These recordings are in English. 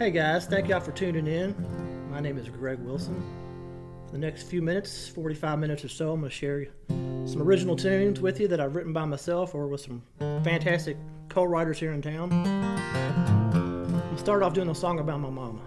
Hey guys, thank y'all for tuning in. My name is Greg Wilson. For the next few minutes, 45 minutes or so, I'm going to share some original tunes with you that I've written by myself or with some fantastic co-writers here in town. I'm going to start off doing a song about my mama.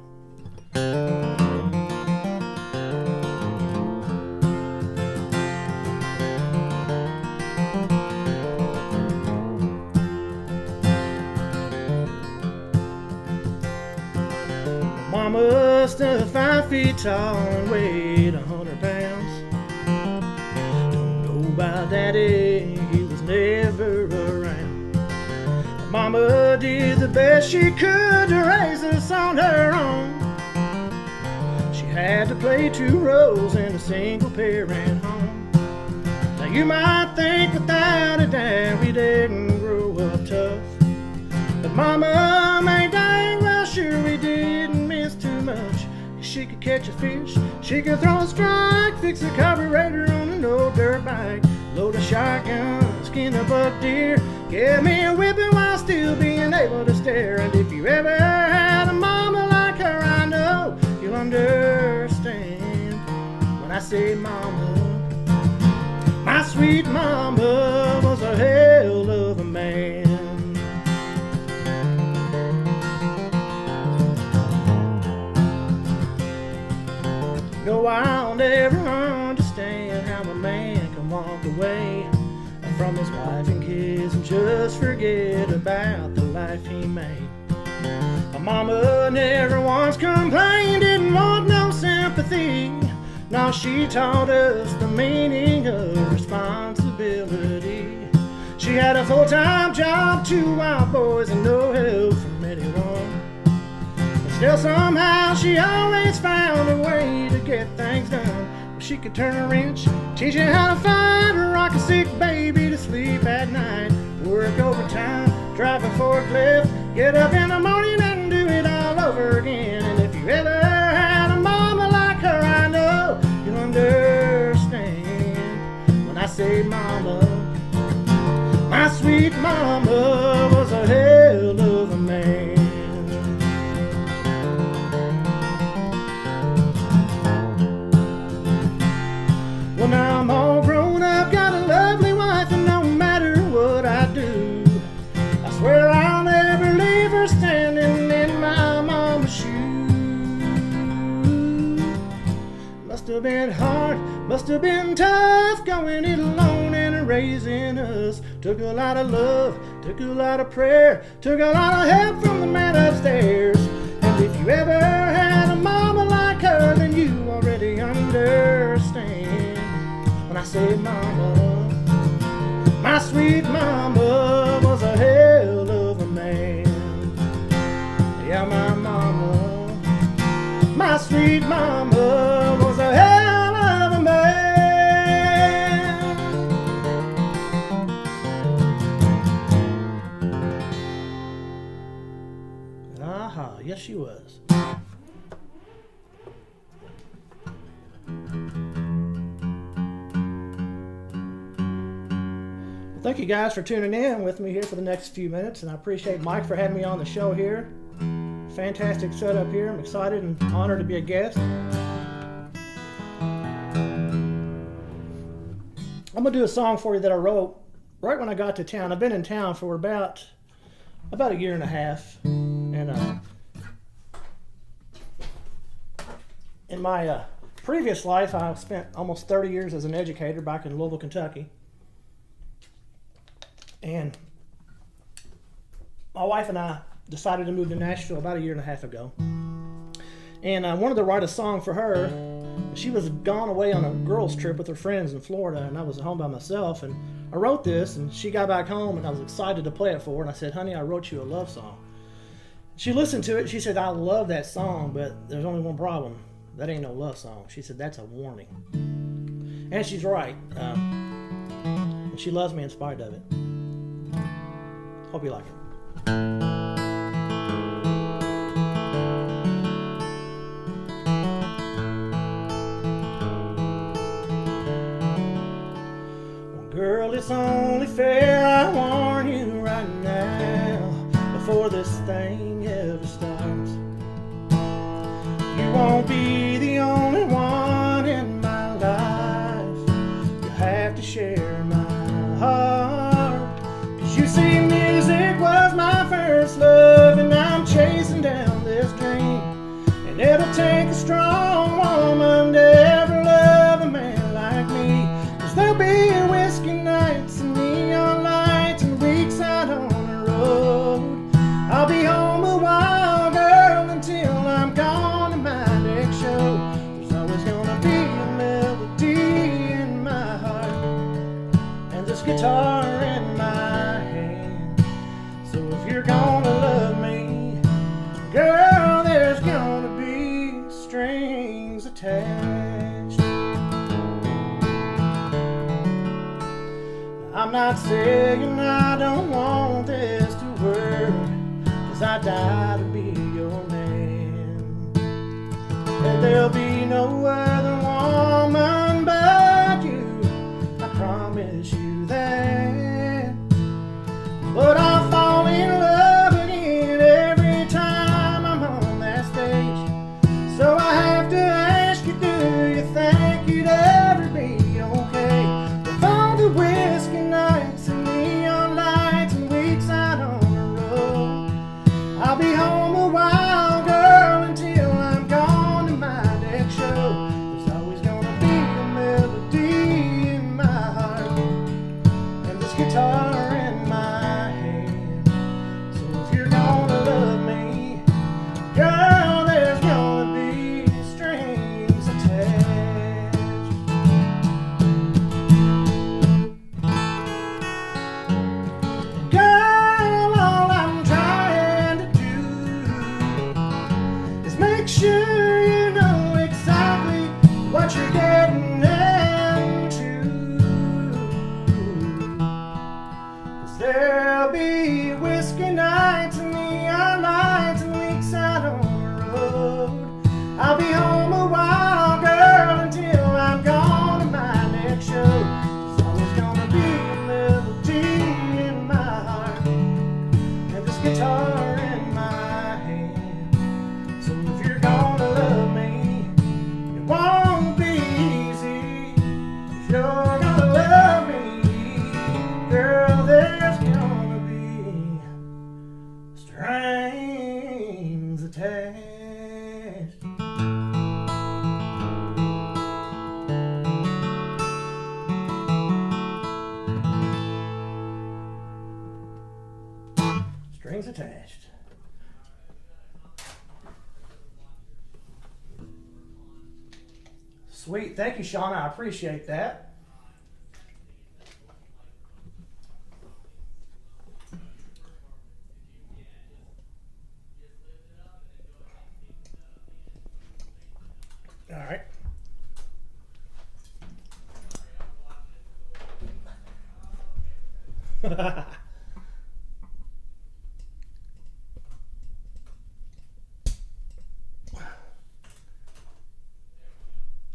Mama stood 5 feet tall and weighed 100 pounds. Don't know about Daddy, he was never around. Mama did the best she could to raise us on her own. She had to play 2 roles in a single parent home. Now you might think without a doubt we didn't grow up tough, but Mama made dang well sure we didn't miss too much. She could catch a fish, she could throw a strike, fix a carburetor on an old dirt bike, load a shotgun, skin a buck deer, give me a whipping while still being able to stare. And if you ever had a mama like her, I know you'll understand when I say mama. My sweet mama was a hell of a man. No, I'll never understand how a man can walk away from his wife and kids and just forget about the life he made. My mama never once complained, didn't want no sympathy. No, she taught us the meaning of responsibility. She had a full-time job, 2 wild boys, and no help from anyone. Still somehow she always found a way to get things done. She could turn a wrench, teach you how to find or rock a sick baby to sleep at night, work overtime, drive a forklift, get up in the morning and do it all over again. And if you ever had a mama like her, I know you'll understand when I say mama. My sweet mama was a hell of a man. Well, now I'm all grown up, got a lovely wife, and no matter what I do, I swear I'll never leave her standing in my mama's shoes. Must have been hard, must have been tough, going it alone and raising us. Took a lot of love, took a lot of prayer, took a lot of help from the man upstairs. And if you ever had a mama like her, then you already understand when I say mama. My sweet mama was a hell of a man. Yeah, my mama, my sweet mama was a hell of a man. Aha, yes she was. Thank you guys for tuning in with me here for the next few minutes, and I appreciate Mike for having me on the show here. Fantastic setup here. I'm excited and honored to be a guest. I'm going to do a song for you that I wrote right when I got to town. I've been in town for about a year and a half, and in my previous life I spent almost 30 years as an educator back in Louisville, Kentucky. And my wife and I decided to move to Nashville about a year and a half ago. And I wanted to write a song for her. She was gone away on a girls' trip with her friends in Florida, and I was at home by myself. And I wrote this, and she got back home, and I was excited to play it for her. And I said, honey, I wrote you a love song. She listened to it. She said, I love that song, but there's only one problem. That ain't no love song. She said, that's a warning. And she's right. And she loves me in spite of it. Hope you like it. Well, girl, it's only fair I warn you right now, before this thing ever starts. won't be the only one in my life. You have to share my heart. 'Cause you see, music was my first love, and I'm chasing down this dream. And it'll take a strong woman to ever love a man like me. 'Cause there'll be whiskey nights and neon lights and weeks out on the road. I'll be home a while, girl, until I'm gone to my next show. There's always gonna be a melody in my heart and this guitar in my hand. So if you're gonna love me, girl, there's gonna be strings attached. I'm not saying I don't want this to work, 'cause I die to be your man. And there'll be no other woman but you, I promise you that. But I'll fall in love again every time I'm on that stage. So I have to ask you, do you think you'd ever be okay with all the whiskey nights and neon lights and weeks out on the road? I'll be home a while, girl, until I'm gone to my next show. There's always gonna be a melody in my heart and this guitar in my hand. So if you're gonna love me, girl, there's gonna be strings attached. Girl, all I'm trying to do is make sure you know exactly what you're getting into. 'Cause there'll be whiskey nights and neon lights and weeks out on the road. I'll be home a while, girl, until I'm gone to my next show. There's always gonna be a melody in my heart and this guitar in my hand. So if you're gonna love me, it won't be easy. If you're gonna love me, girl, there's gonna be strings attached. Strings attached. Sweet. Thank you, Shauna. I appreciate that. All right.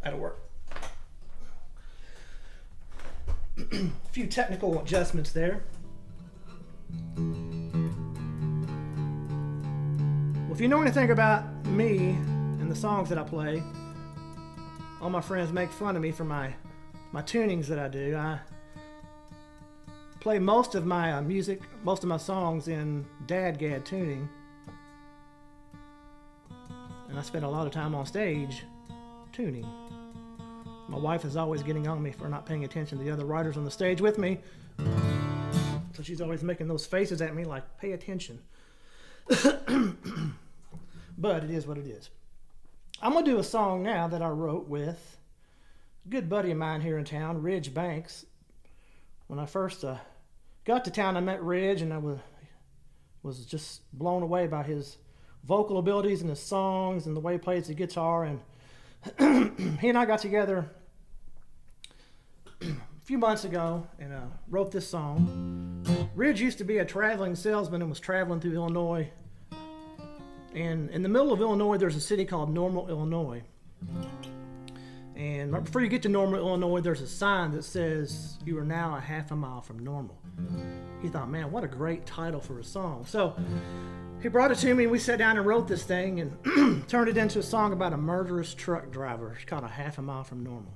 That'll work. A few technical adjustments there. Well, if you know anything about me and the songs that I play, all my friends make fun of me for my tunings that I do. I play most of my music, most of my songs in dadgad tuning, and I spend a lot of time on stage tuning. My wife is always getting on me for not paying attention to the other writers on the stage with me, so she's always making those faces at me like, pay attention. But it is what it is. I'm going to do a song now that I wrote with a good buddy of mine here in town, Ridge Banks. When I first got to town, I met Ridge, and I was just blown away by his vocal abilities and his songs and the way he plays the guitar. And he and I got together a few months ago and wrote this song. Ridge used to be a traveling salesman and was traveling through Illinois. And in the middle of Illinois, there's a city called Normal, Illinois. And right before you get to Normal, Illinois, there's a sign that says, "You are now a half a mile from Normal." He thought, man, what a great title for a song. So He brought it to me and we sat down and wrote this thing and turned it into a song about a murderous truck driver. It's called A Half a Mile from Normal.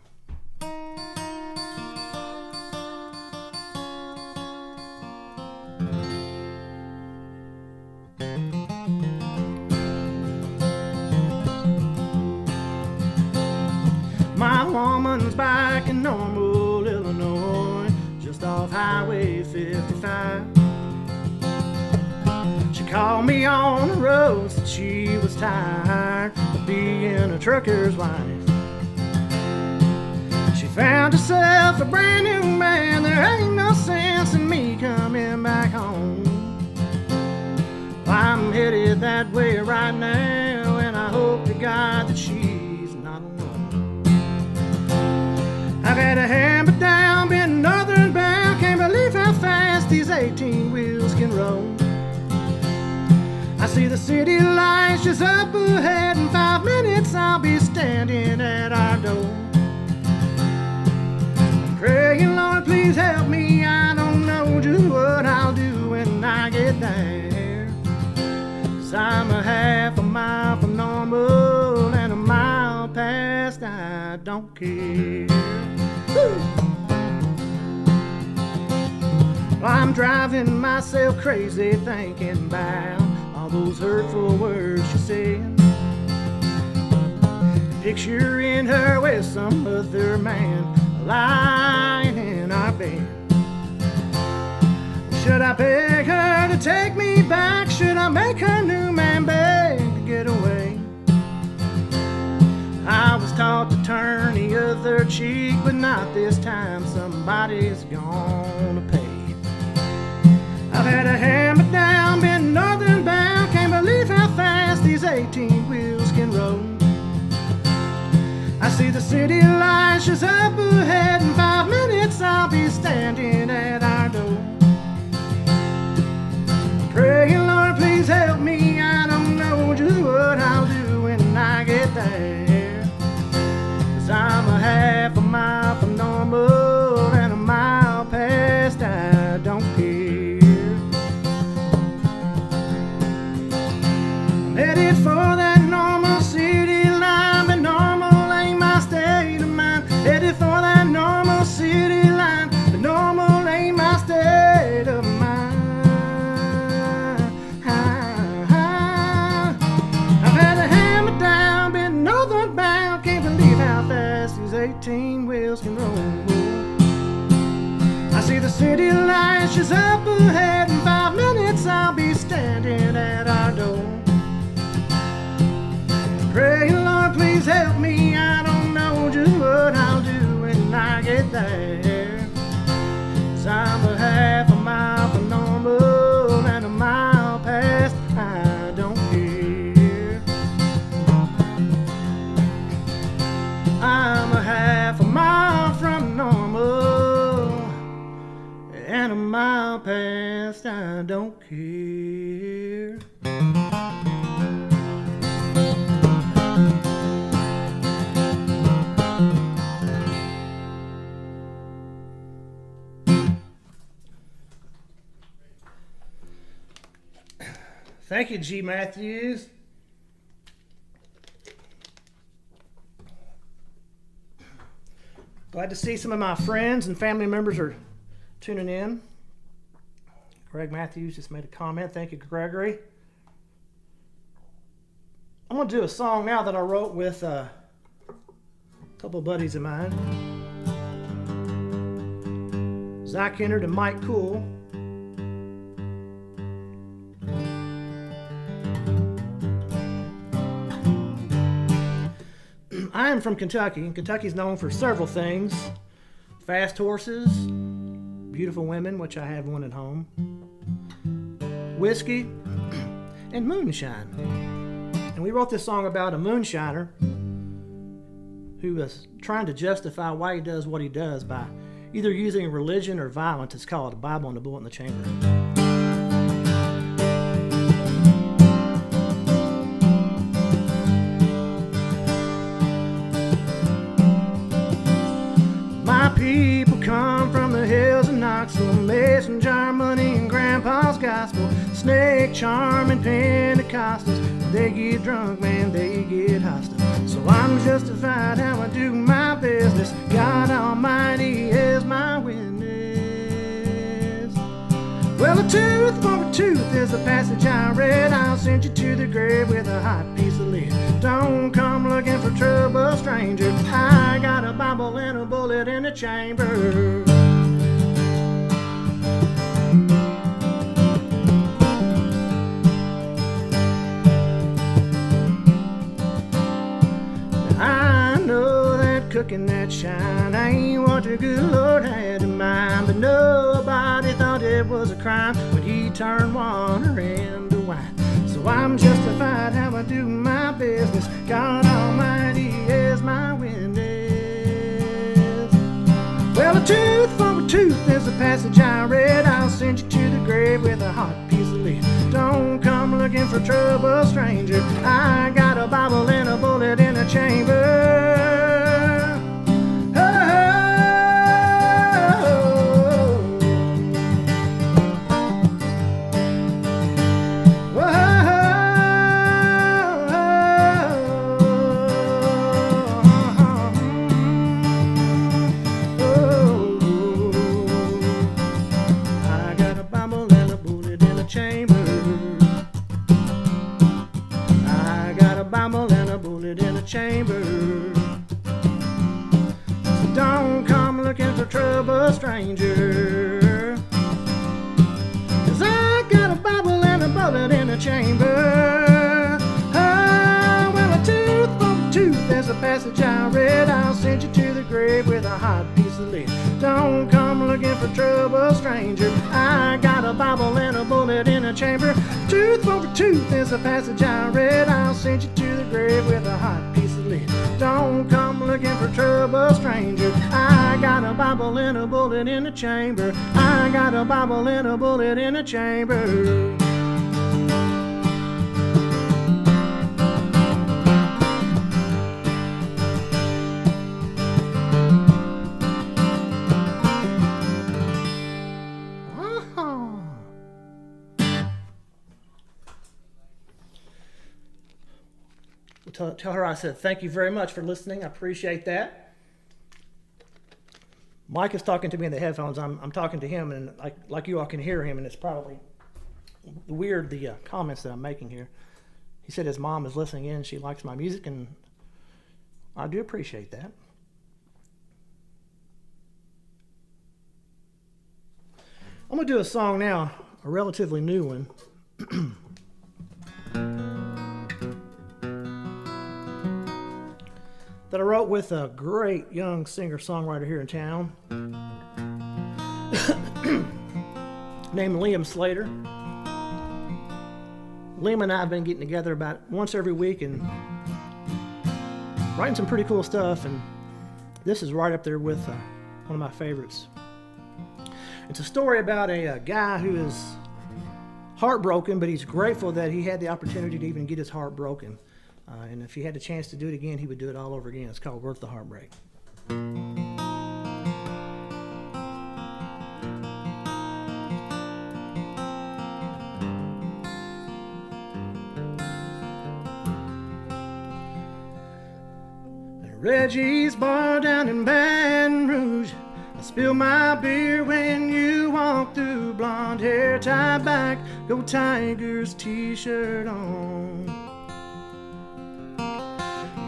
My woman's back in Normal, Illinois, just off Highway 55. She called me on the road, said she was tired of being a trucker's wife. She found herself a brand new man, there ain't no sense in me coming back home. I'm headed that way right now, and I hope to God that she's not alone. I've had a hammer down, been northern bound, can't believe how fast these 18 wheels can roll. I see the city lights just up ahead, in 5 minutes I'll be standing at our door. Praying, Lord, please help me, I don't know just what I'll do when I get there. 'Cause I'm a half a mile from Normal and a mile past, I don't care. Woo! Well, I'm driving myself crazy thinking about all those hurtful words she said. Picturing her with some other man lying in our bed. Should I beg her to take me back? Should I make her new man beg to get away? I was taught to turn the other cheek, but not this time, somebody's gonna pay. I've had a hammer down, been northern bound, can't believe how fast these 18 wheels can roll. I see the city lights just up ahead, in 5 minutes I'll be standing at our door. Praying, Lord, please help me, I don't know just what I'll do when I get there. 'Cause I'm a half a mile from Normal and a mile past, I don't care. I'm headed for that Normal city line, but Normal ain't my state of mind. Headed for that Normal city line, but Normal ain't my state of mind. I've had a hammer down, been northern bound, can't believe how fast these 18 wheels can roll. I see the city lights just up ahead, in 5 minutes I'll be standing at our door. Pray, Lord, please help me, I don't know just what I'll do when I get there. 'Cause I'm a half a mile from Normal and a mile past, I don't care. I'm a half a mile from Normal and a mile past, I don't care. Thank you, G. Matthews. Glad to see some of my friends and family members are tuning in. Greg Matthews just made a comment. Thank you, Gregory. I'm going to do a song now that I wrote with a couple of buddies of mine, Zach Kennard and Mike Cool. I am from Kentucky, and Kentucky's known for several things: fast horses, beautiful women, which I have one at home, whiskey, and moonshine. And we wrote this song about a moonshiner who was trying to justify why he does what he does by either using religion or violence. It's called a Bible and a Bullet in the Chamber. People come from the hills of Knoxville, Mason, Germany, and Grandpa's gospel. snake charming Pentecostals. When they get drunk, man, they get hostile. So I'm justified how I do my business. God Almighty is my witness. Well, a tooth for a tooth is the passage I read. I'll send you to the grave with a hot piece of lead. Don't come looking for trouble, stranger. I got a Bible and a bullet in the chamber. I know that cooking that shine ain't what the good Lord had in mind, but nobody thought it was a crime when he turned water into wine. So I'm justified how I do my business. God Almighty is my witness. Well, a tooth for a tooth is the passage I read. I'll send you to the grave with a hot piece of lead. Don't come looking for trouble, stranger. I got a Bible and a bullet in a chamber. Chamber. So don't come looking for trouble, stranger, 'cause I got a Bible and a bullet in a chamber. Oh, well, a tooth for a tooth is a passage I read. I'll send you to the grave with a hot piece of lead. Don't come looking for trouble, stranger. I got a Bible and a bullet in a chamber. Tooth for a tooth is a passage I read. I'll send you to the grave with a hot piece of lead. Don't come looking for trouble, stranger. I got a Bible and a bullet in a chamber. I got a Bible and a bullet in a chamber. Tell her I said thank you very much for listening. I appreciate that. Mike is talking to me in the headphones. I'm talking to him, and like you all can hear him, and it's probably weird, the comments that I'm making here. He said his mom is listening in. She likes my music, and I do appreciate that. I'm going to do a song now, a relatively new one. That I wrote with a great young singer-songwriter here in town named Liam Slater. Liam and I have been getting together about once every week and writing some pretty cool stuff, and this is right up there with one of my favorites. It's a story about a guy who is heartbroken, but he's grateful that he had the opportunity to even get his heart broken. And if he had the chance to do it again, he would do it all over again. It's called Worth the Heartbreak. Reggie's bar down in Baton Rouge. I spill my beer when you walk through. Blonde hair tied back, go Tigers t-shirt on.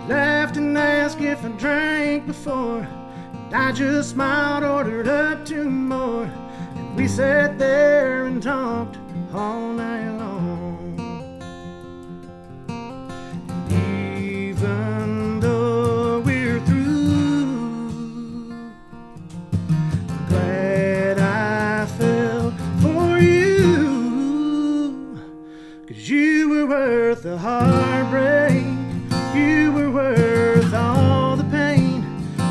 Laughed and asked if I drank before, and I just smiled, ordered up 2 more, and we sat there and talked all night long. Even though we're through, I'm glad I fell for you, 'cause you were worth the heartbreak. You were worth all the pain.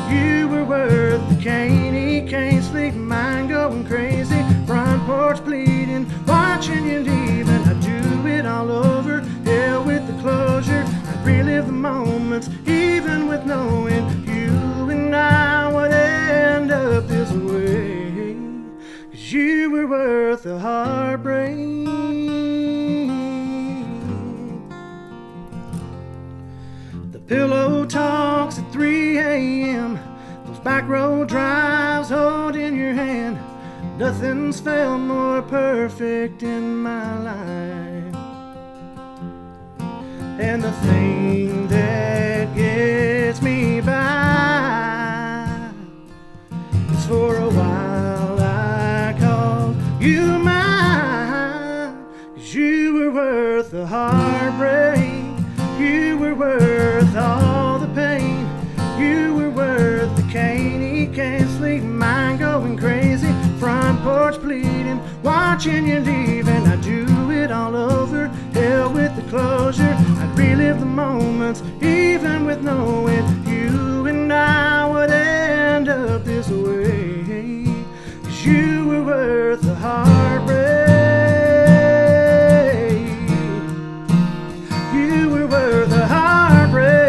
You were worth the cane. He can't sleep, mind going crazy. Front porch bleeding, watching you leave, and I'd do it all over. Hell with the closure. I'd relive the moments, even with knowing you and I would end up this way. 'Cause you were worth the heartbreak. a.m. Those back road drives holding your hand. Nothing's felt more perfect in my life. And the thing that gets me by is for a while I called you mine. 'Cause you were worth the heartbreak. You were worth all the pain. You were worth the cane. He can't sleep, mind going crazy. Front porch bleeding, watching you leave. And I'd do it all over, hell with the closure. I'd relive the moments, even with knowing you and I would end up this way. 'Cause you were worth the heartbreak. You were worth the heartbreak.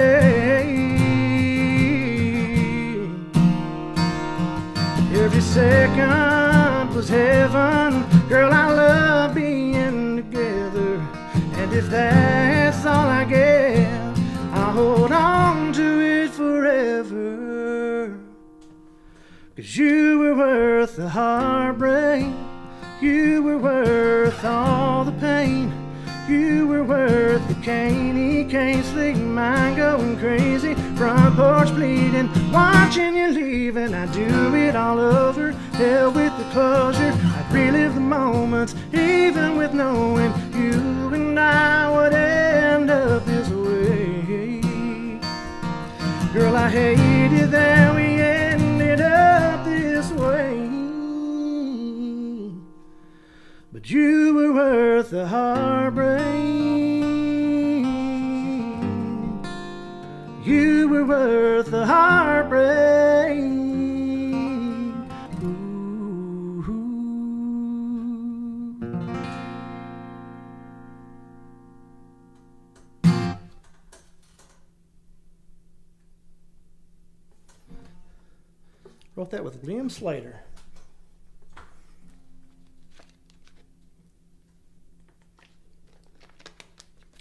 Every second was heaven. Girl, I love being together. And if that's all I get, I'll hold on to it forever. 'Cause you were worth the heartbreak. You were worth all the pain. You were worth the cane. He can't sleep, mind going crazy. Front porch bleeding, watching you leave. And I'd do it all over, hell with the closure. I'd relive the moments, even with knowing you and I would end up this way. Girl, I hated that we ended up this way. But you were worth the heartbreak. You were worth the heartbreak. Ooh. Wrote that with Liam Slater.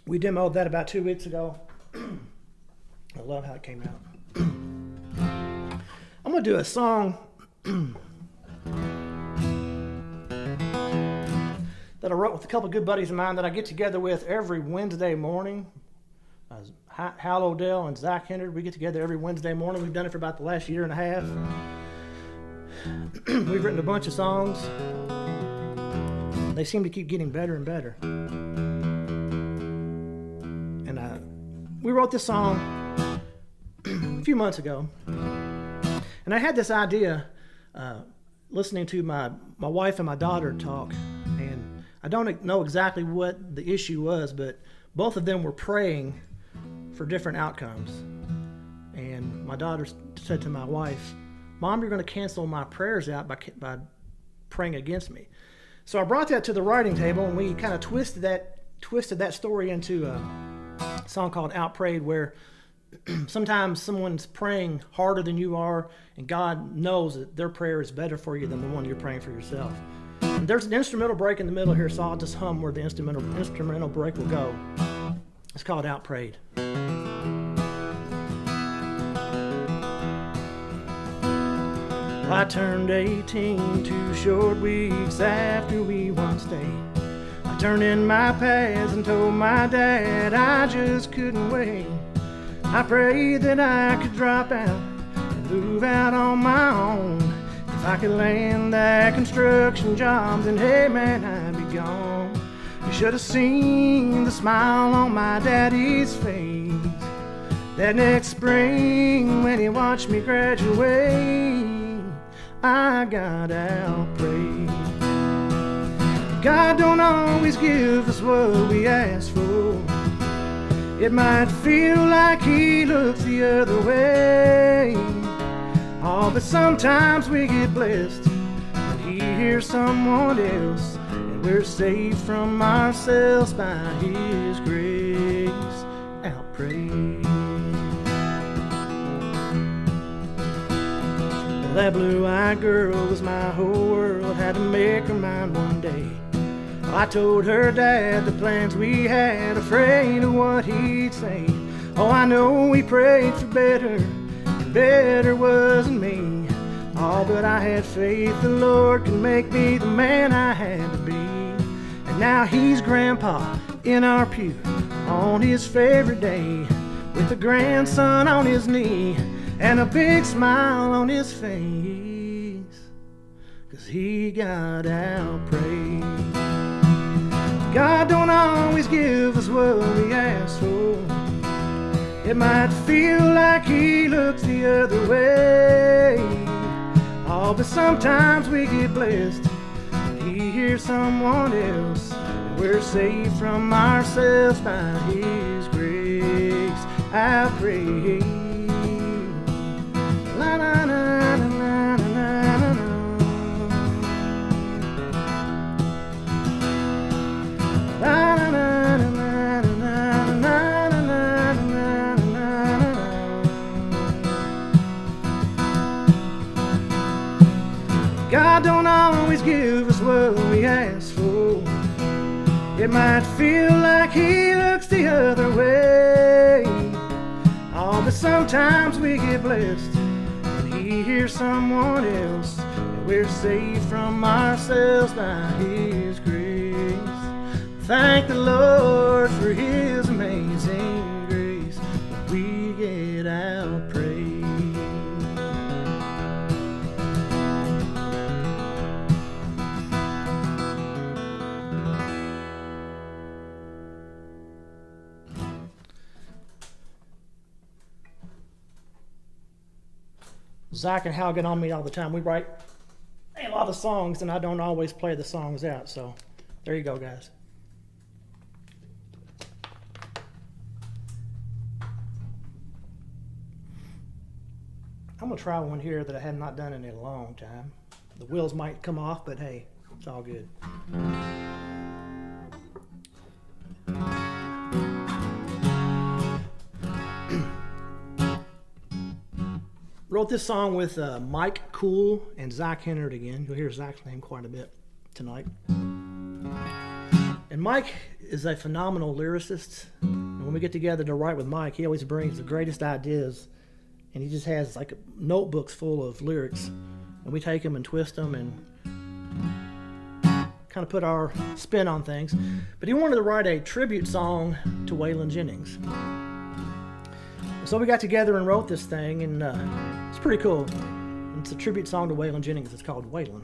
We demoed that about 2 weeks ago. I love how it came out. I'm going to do a song that I wrote with a couple of good buddies of mine that I get together with every Wednesday morning. Hal O'Dell and Zach Hendard. We get together every Wednesday morning. We've done it for about the last year and a half. We've written a bunch of songs. They seem to keep getting better and better. We wrote this song a few months ago, and I had this idea listening to my wife and my daughter talk, and I don't know exactly what the issue was, but both of them were praying for different outcomes. And my daughter said to my wife, "Mom, you're going to cancel my prayers out by praying against me." So I brought that to the writing table, and we kind of twisted that story into a song called Outprayed, where sometimes someone's praying harder than you are, and God knows that their prayer is better for you than the one you're praying for yourself. And there's an instrumental break in the middle here, so I'll just hum where the instrumental break will go. It's called Outprayed. I turned 18 2 short weeks after we once stayed. I turned in my pads and told my dad I just couldn't wait. I prayed that I could drop out and move out on my own. If I could land that construction job, then hey man, I'd be gone. You should have seen the smile on my daddy's face that next spring when he watched me graduate. I got outprayed. God don't always give us what we ask for. It might feel like he looks the other way. Oh, but sometimes we get blessed when he hears someone else, and we're saved from ourselves by his grace. Outprayed. Well, that blue-eyed girl was my whole world. Had to make her mind one day. I told her dad the plans we had, afraid of what he'd say. Oh, I know we prayed for better, and better wasn't me. Oh, but I had faith the Lord could make me the man I had to be. And now he's grandpa in our pew on his favorite day, with a grandson on his knee and a big smile on his face, 'cause he got out praise. God don't always give us what we ask for. It might feel like he looks the other way. Oh, but sometimes we get blessed. He hears someone else, and we're saved from ourselves by his grace. I pray. La, la, la, la, la, la, la, la. La, la, la, la, la, la, la, la, la, la, la. God don't always give us what we ask for. It might feel like he looks the other way. Oh, but sometimes we get blessed and he hears someone else, and we're saved from ourselves by his grace. Thank the Lord for his amazing grace. We get out praise. Zach and Hal get on me all the time. We write a lot of songs, and I don't always play the songs out. So there you go, guys. I'm going to try one here that I have not done in a long time. The wheels might come off, but hey, it's all good. Wrote this song with Mike Cool and Zach Hennard again. You'll hear Zach's name quite a bit tonight. And Mike is a phenomenal lyricist. And when we get together to write with Mike, he always brings the greatest ideas. And he just has like notebooks full of lyrics. And we take them and twist them and kind of put our spin on things. But he wanted to write a tribute song to Waylon Jennings. So we got together and wrote this thing, and it's pretty cool. It's a tribute song to Waylon Jennings. It's called Waylon.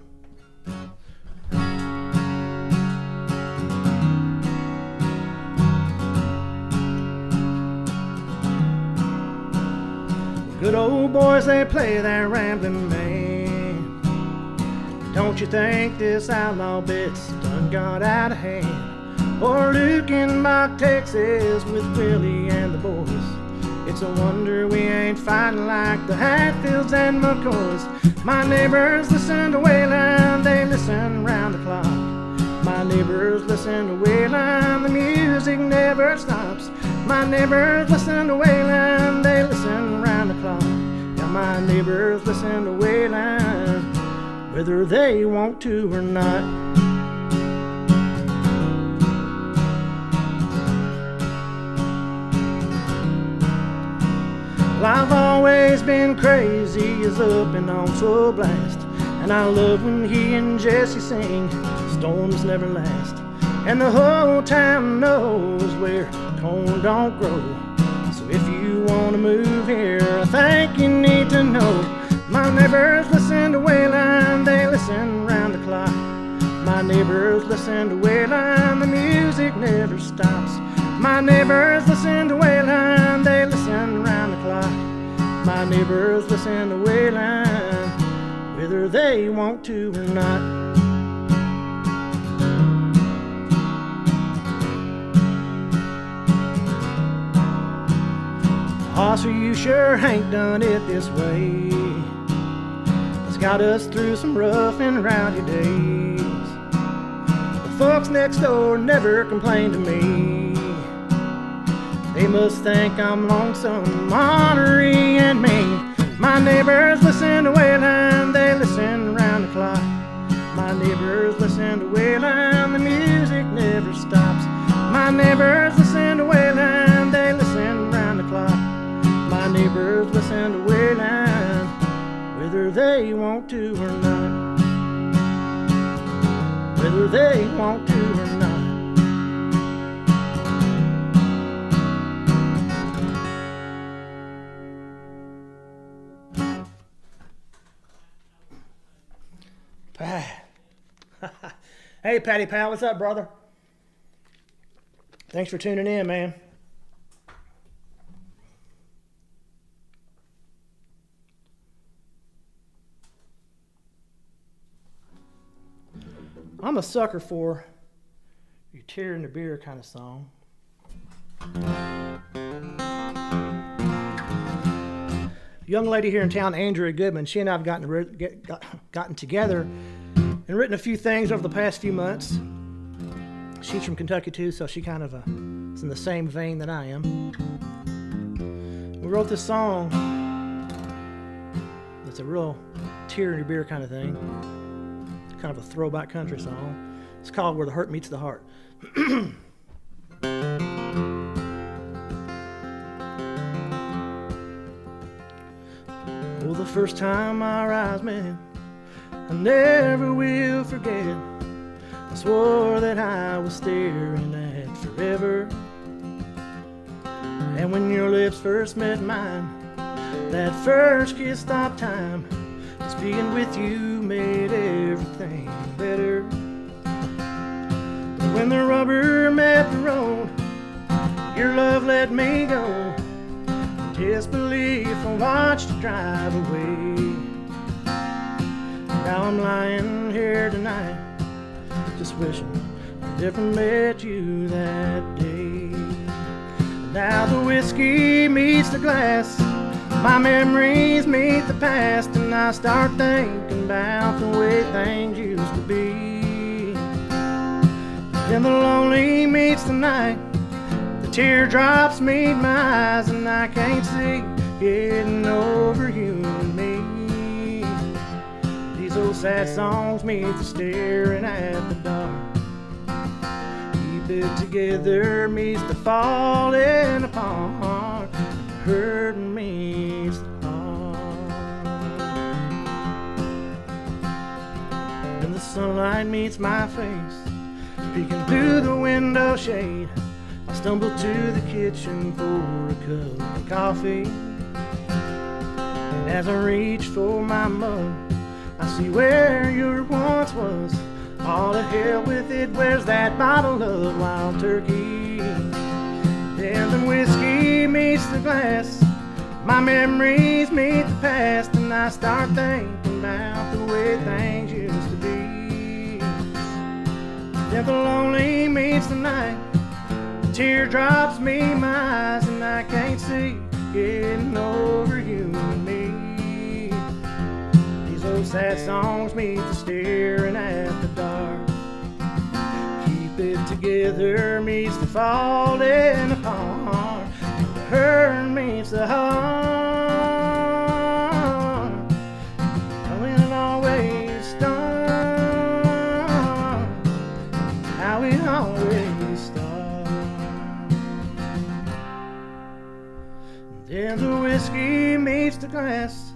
Good old boys, they play their rambling man. Don't you think this outlaw bit's done got out of hand? Or Luke in Mock, Texas with Willie and the boys. It's a wonder we ain't fighting like the Hatfields and McCoys. My neighbors listen to Waylon, they listen round the clock. My neighbors listen to Waylon, the music never stops. My neighbors listen to Waylon, they listen round the clock. Yeah, my neighbors listen to Waylon, whether they want to or not. Well, I've always been crazy as up and on full blast, and I love when he and Jesse sing, storms never last. And the whole town knows where corn don't grow. So if you want to move here, I think you need to know. My neighbors listen to Waylon, they listen round the clock. My neighbors listen to Waylon, the music never stops. My neighbors listen to Waylon, they listen round the clock. My neighbors listen to Waylon, whether they want to or not. Oscar, you sure ain't done it this way. It's got us through some rough and rowdy days. The folks next door never complain to me. They must think I'm lonesome, ornery and mean. My neighbors listen to Waylon, they listen round the clock. My neighbors listen to Waylon, the music never stops. My neighbors listen to Waylon, they listen round the clock. My neighbors listen to Waylon, whether they want to or not. Whether they want to or not. Pat. Hey, Patty Pal, what's up, brother? Thanks for tuning in, man. I'm a sucker for your tear in the beer kind of song. Young lady here in town, Andrea Goodman, she and I have gotten together and written a few things over the past few months. She's from Kentucky too, so she kind of is in the same vein that I am. We wrote this song that's a real tear in your beer kind of thing. Kind of a throwback country song. It's called Where the Hurt Meets the Heart. Oh, the first time our eyes met, I never will forget. I swore that I was staring at forever. And when your lips first met mine, that first kiss stopped time. Just being with you made everything better. But when the rubber met the road, your love let me go. In disbelief, I watched you drive away. Now I'm lying here tonight, just wishing I never met you that day. Now the whiskey meets the glass, my memories meet the past, and I start thinking about the way things used to be. Then the lonely meets the night, the teardrops meet my eyes, and I can't see getting over you and me. These old sad songs meet the staring at the dark. Keep it together meets the falling apart. Hurting meets the heart. When the sunlight meets my face, peeking through the window shade, I stumble to the kitchen for a cup of coffee. And as I reach for my mug, I see where your once was. All to hell with it, where's that bottle of wild turkey? Then the whiskey meets the glass, my memories meet the past, and I start thinking about the way things used to be. Then the lonely meets the night, the teardrops meet my eyes, and I can't see getting over you and me. These old sad songs meet the staring at the dark. It together meets the falling apart. The hurt meets the heart. How it always starts. How it always starts. Then the whiskey meets the glass,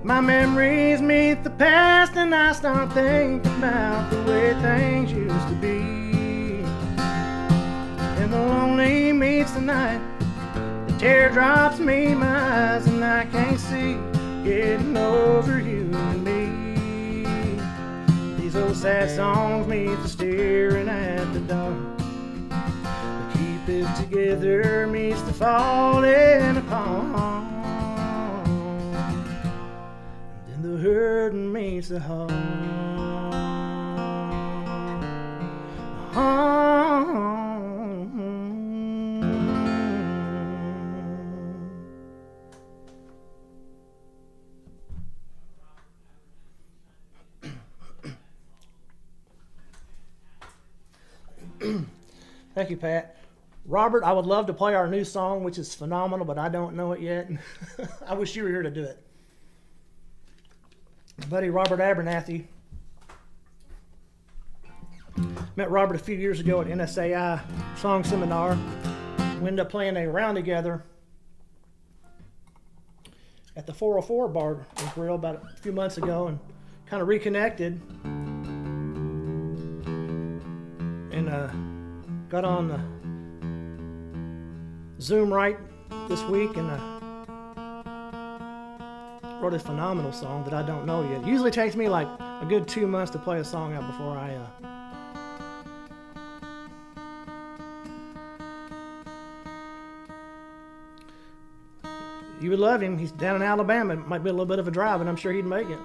my memories meet the past, and I start thinking about the way things used to be. And the lonely meets the night, the teardrops meet my eyes, and I can't see getting over you and me. These old sad songs meet the staring at the dark. The keep it together meets the falling apart. Then the hurting meets the heart. Thank you, Pat. Robert, I would love to play our new song, which is phenomenal, but I don't know it yet. I wish you were here to do it. My buddy Robert Abernathy. Met Robert a few years ago at NSAI Song Seminar. We ended up playing a round together at the 404 Bar and Grill about a few months ago and kind of reconnected. And got on Zoom right this week and wrote a phenomenal song that I don't know yet. It usually takes me like a good 2 months to play a song out before I You would love him. He's down in Alabama. It might be a little bit of a drive, and I'm sure he'd make it.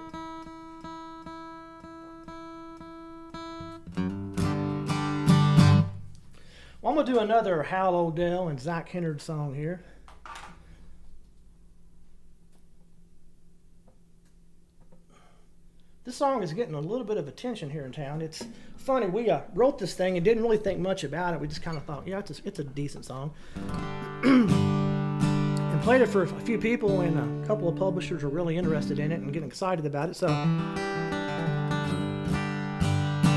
Well, I'm going to do another Hal Odell and Zach Hennard song here. This song is getting a little bit of attention here in town. It's funny, we wrote this thing and didn't really think much about it. We just kind of thought, yeah, it's a decent song. And played it for a few people, and a couple of publishers were really interested in it and getting excited about it. So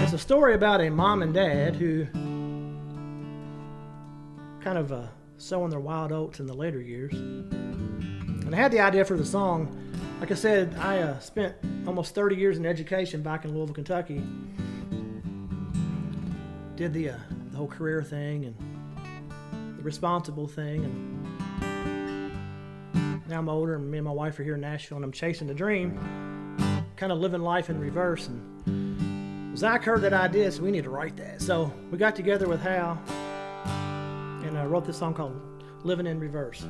it's a story about a mom and dad who kind of sowing their wild oats in the later years. And I had the idea for the song. Like I said, I spent almost 30 years in education back in Louisville, Kentucky. Did the whole career thing and the responsible thing, and now I'm older, and me and my wife are here in Nashville, and I'm chasing a dream, kind of living life in reverse. And Zach heard that idea, so we need to write that. So we got together with Hal, and I wrote this song called Living in Reverse.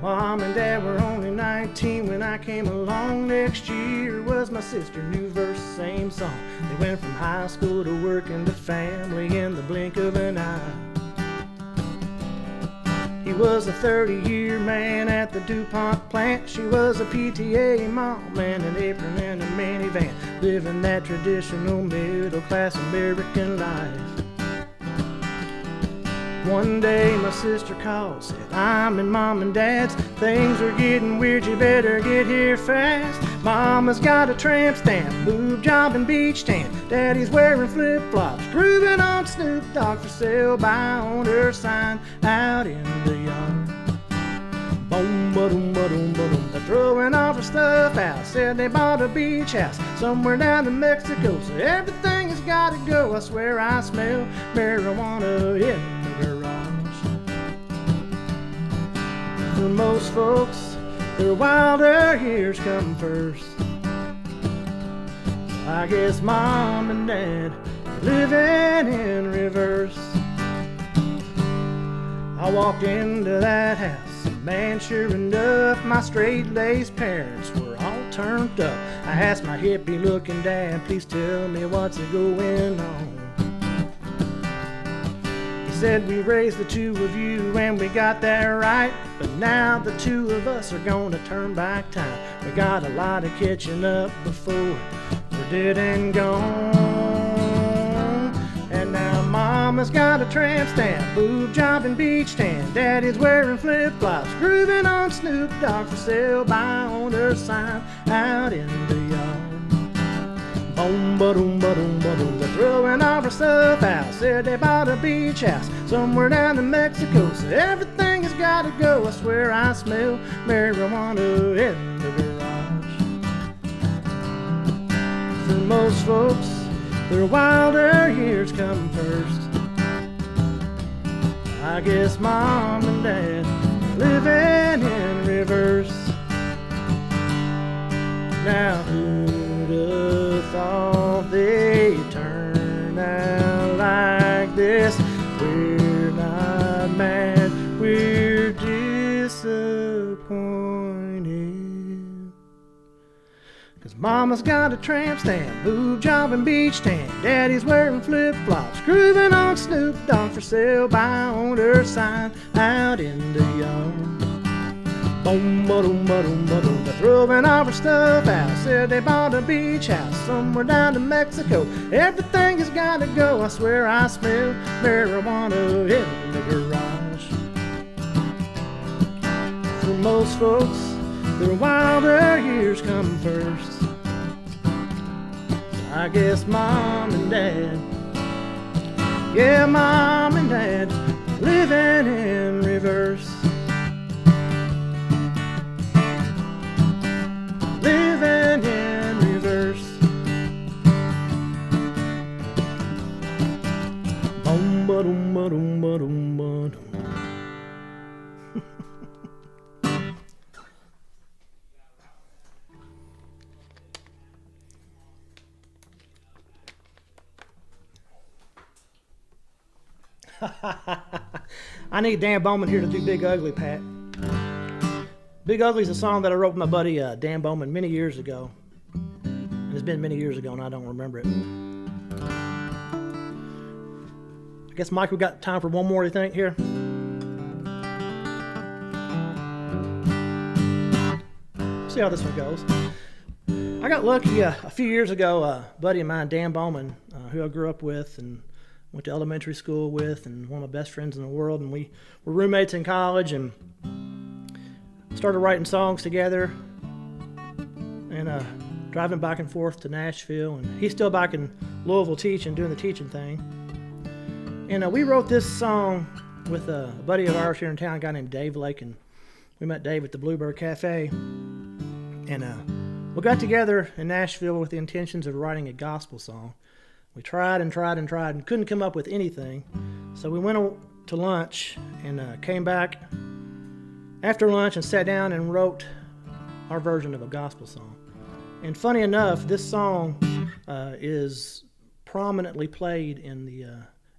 Mom and Dad were only 19 when I came along. Next year was my sister, new verse, same song. They went from high school to working to family in the blink of an eye. He was a 30-year man at the DuPont plant. She was a PTA mom and an apron and a minivan, living that traditional middle-class American life. One day my sister called, said, I'm in Mom and Dad's. Things are getting weird, you better get here fast. Mama's got a tramp stamp, boob job and beach tan. Daddy's wearing flip-flops, grooving on Snoop Dogg, for sale by owner sign out in the yard. Boom, ba-doom, ba-doom, ba-doom. They're throwing all their stuff out. Said they bought a beach house somewhere down in Mexico. So everything has got to go. I swear I smell marijuana in the garage. For most folks, their wilder years come first. I guess Mom and Dad are living in reverse. I walked into that house, and man, sure enough, my straight-laced parents were all turned up. I asked my hippie-looking dad, please tell me what's going on. He said, we raised the two of you and we got that right, but now the two of us are gonna turn back time. We got a lot of catching up before we're dead and gone. And now Mama's got a tramp stamp, boob job and beach tan. Daddy's wearing flip-flops, grooving on Snoop Dogg, for sale by owner sign out in the yard. Boom, ba-doom, ba-doom, ba-doom. They're throwing all their stuff out. Said they bought a beach house somewhere down in Mexico. So everything has got to go. I swear I smell marijuana in the garage. For most folks, their wilder years come first. I guess Mom and Dad living in reverse. Now who'd have thought they'd turn out like this? We're not mad, we're disappointed. 'Cause Mama's got a tramp stamp, boob job and beach tan. Daddy's wearing flip-flops, grooving on Snoop Dogg, for sale by owner sign out in the yard. Boom, ba-doom, ba-doom, ba-doom. They're throwing all their stuff out. Said they bought a beach house somewhere down in Mexico. Everything has got to go. I swear I smell marijuana in the garage. For most folks, their wilder years come first. I guess Mom and Dad, yeah, Mom and Dad, living in reverse. Living in reverse. Boom, ba-dum, ba-dum, ba-dum, ba-dum. I need Dan Bowman here to do Big Ugly, Pat. Big Ugly is a song that I wrote with my buddy Dan Bowman many years ago. And it's been many years ago and I don't remember it. I guess, Mike, we got time for one more, you think, here? See how this one goes. I got lucky a few years ago. A buddy of mine, Dan Bowman, who I grew up with and went to elementary school with, and one of my best friends in the world, and we were roommates in college and started writing songs together and driving back and forth to Nashville, and he's still back in Louisville teaching, doing the teaching thing. And we wrote this song with a buddy of ours here in town, a guy named Dave Lake, and we met Dave at the Bluebird Cafe, and we got together in Nashville with the intentions of writing a gospel song. We tried and tried and tried and couldn't come up with anything, so we went to lunch and came back after lunch and sat down and wrote our version of a gospel song. And funny enough, this song is prominently played in the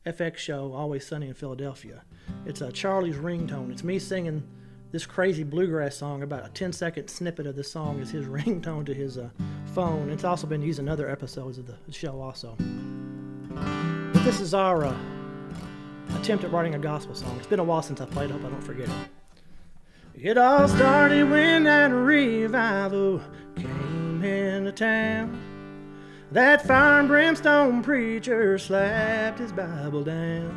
FX show Always Sunny in Philadelphia. It's Charlie's ringtone. It's me singing this crazy bluegrass song. About a 10-second snippet of this song is his ringtone to his phone. It's also been used in other episodes of the show also. But this is our attempt at writing a gospel song. It's been a while since I played it. I hope I don't forget it. It all started when that revival came into town. That fire and brimstone preacher slapped his Bible down.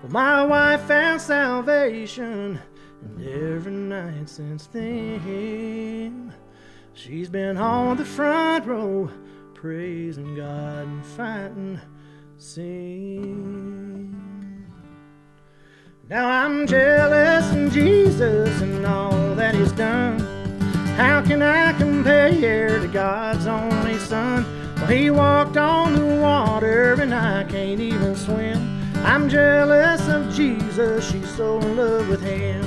Well, my wife found salvation, and every night since then, she's been on the front row, praising God and fighting sin. Now I'm jealous of Jesus and all that he's done. How can I compare to God's only Son? Well, he walked on the water and I can't even swim. I'm jealous of Jesus, she's so in love with him.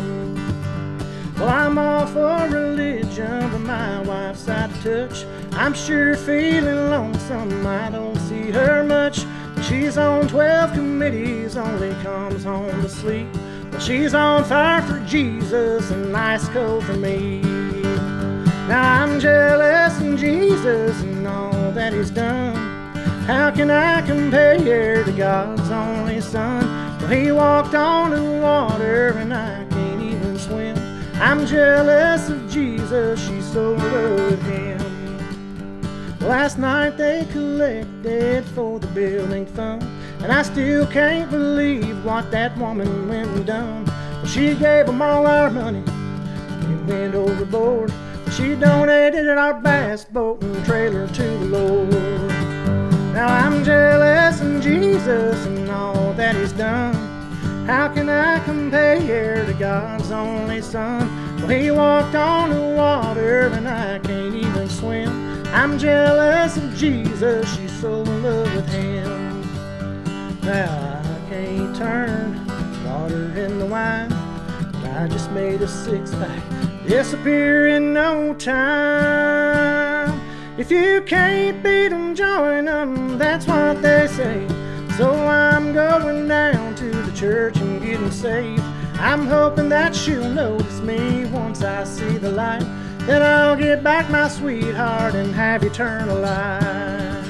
Well, I'm all for religion, but my wife's out of touch. I'm sure feeling lonesome, I don't see her much. She's on 12 committees, only comes home to sleep. Well, she's on fire for Jesus and ice cold for me. Now I'm jealous of Jesus and all that he's done. How can I compare to God's only Son? Well, he walked on the water and I can't even swim. I'm jealous of Jesus, she's so in love with him. Last night they collected for the building fund, and I still can't believe what that woman went and done. Well, she gave them all our money, it went overboard. She donated our bass boat and trailer to the Lord. Now I'm jealous of Jesus and all that he's done. How can I compare to God's only Son? Well, he walked on the water and I can't even swim. I'm jealous of Jesus, she's so in love with him. Now I can't turn water into wine, but I just made a six-pack disappear in no time. If you can't beat them, join them, that's what they say. So I'm going down to the church and getting saved. I'm hoping that she'll notice me once I see the light. Then I'll get back my sweetheart and have eternal life.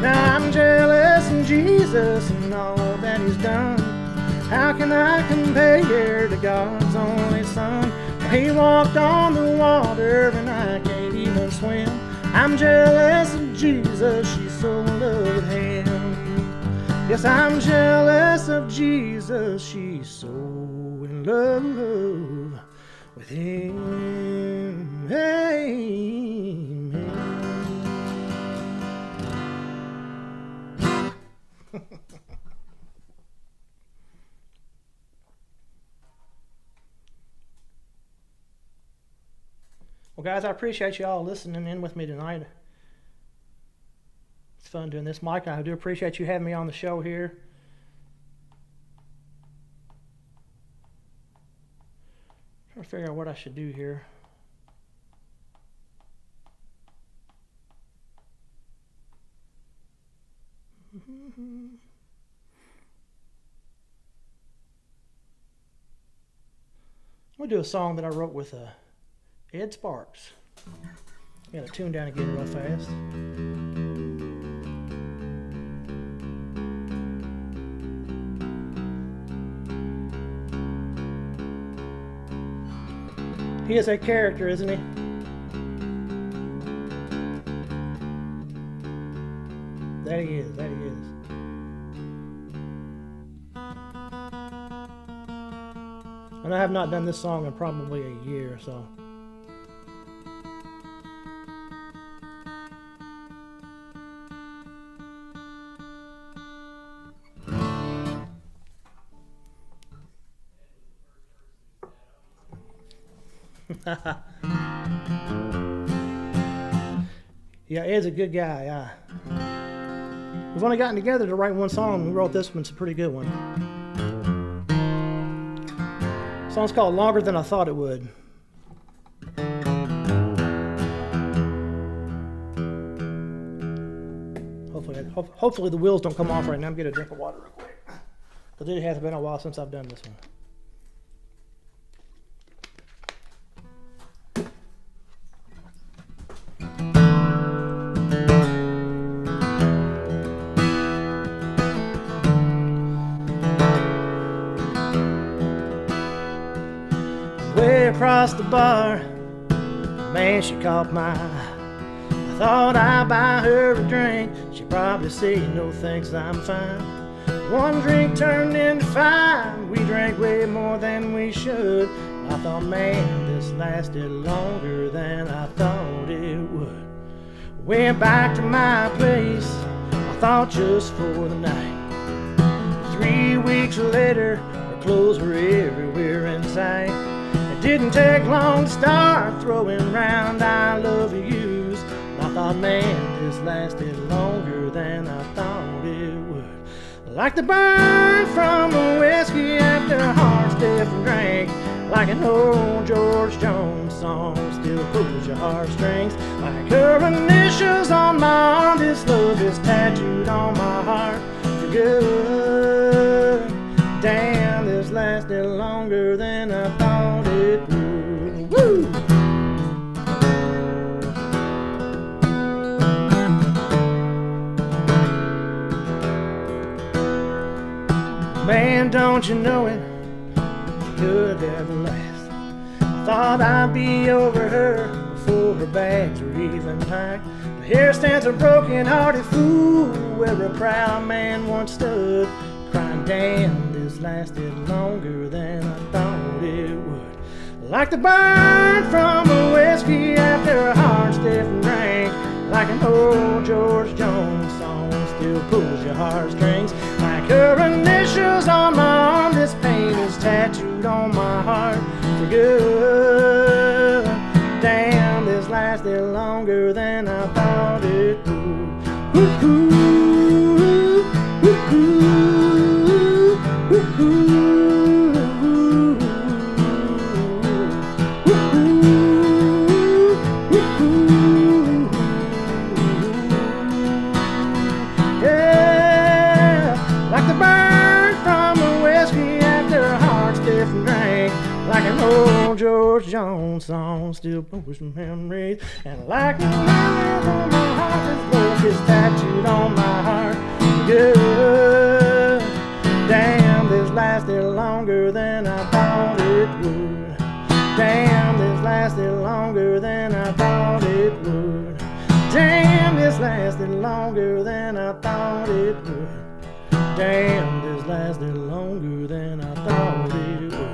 Now I'm jealous of Jesus and all that he's done. How can I compare to God's only Son? He walked on the water and I can't even swim. I'm jealous of Jesus, she's so in love with him. Yes, I'm jealous of Jesus, she's so in love with him. Amen. Well, guys, I appreciate you all listening in with me tonight. It's fun doing this. Mike, I do appreciate you having me on the show here. I'm trying to figure out what I should do here. We'll do a song that I wrote with Ed Sparks. I got to tune down again real fast. He is a character, isn't he? That he is, that he is. And I have not done this song in probably a year or so. Yeah, Ed's a good guy. We've only gotten together to write one song. We wrote this one. It's a pretty good one. The song's called Longer Than I Thought It Would. Hopefully the wheels don't come off right now. I'm going to get a drink of water real quick, because it has been a while since I've done this one. Across the bar, man, she caught my eye. I thought I'd buy her a drink. She'd probably say, no thanks, I'm fine. One drink turned into five. We drank way more than we should. I thought, man, this lasted longer than I thought it would. Went back to my place, I thought just for the night. 3 weeks later, her clothes were everywhere in sight. Didn't take long to start throwing around I love yous. I thought, man, this lasted longer than I thought it would. Like the burn from a whiskey after a hard-stiff drink. Like an old George Jones song still pulls your heartstrings. Like her initials on my arm, this love is tattooed on my heart for good. Damn, this lasted longer than I thought it would. Woo! Man, don't you know it could ever last? I thought I'd be over her before her bags were even packed. But here stands a broken-hearted fool where a proud man once stood, crying, damn, this lasted longer than I thought it would. Like the burn from a whiskey after a hard-stiff drink. Like an old George Jones song still pulls your heartstrings. Like her initials on my arm, this pain is tattooed on my heart for good. Damn, this lasted longer than I thought it would. Woo-hoo, woo-hoo, woo-hoo. Like an old George Jones song still pulls some memories. And like the memories on my heart, this love is tattooed on my heart. Good. Damn, this lasted longer than I thought it would. Damn, this lasted longer than I thought it would. Damn, this lasted longer than I thought it would. Damn, this lasted longer than I thought it would.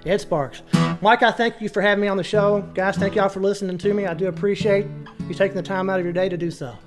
Ed Sparks. Mike, I thank you for having me on the show. Guys, thank y'all for listening to me. I do appreciate you taking the time out of your day to do so.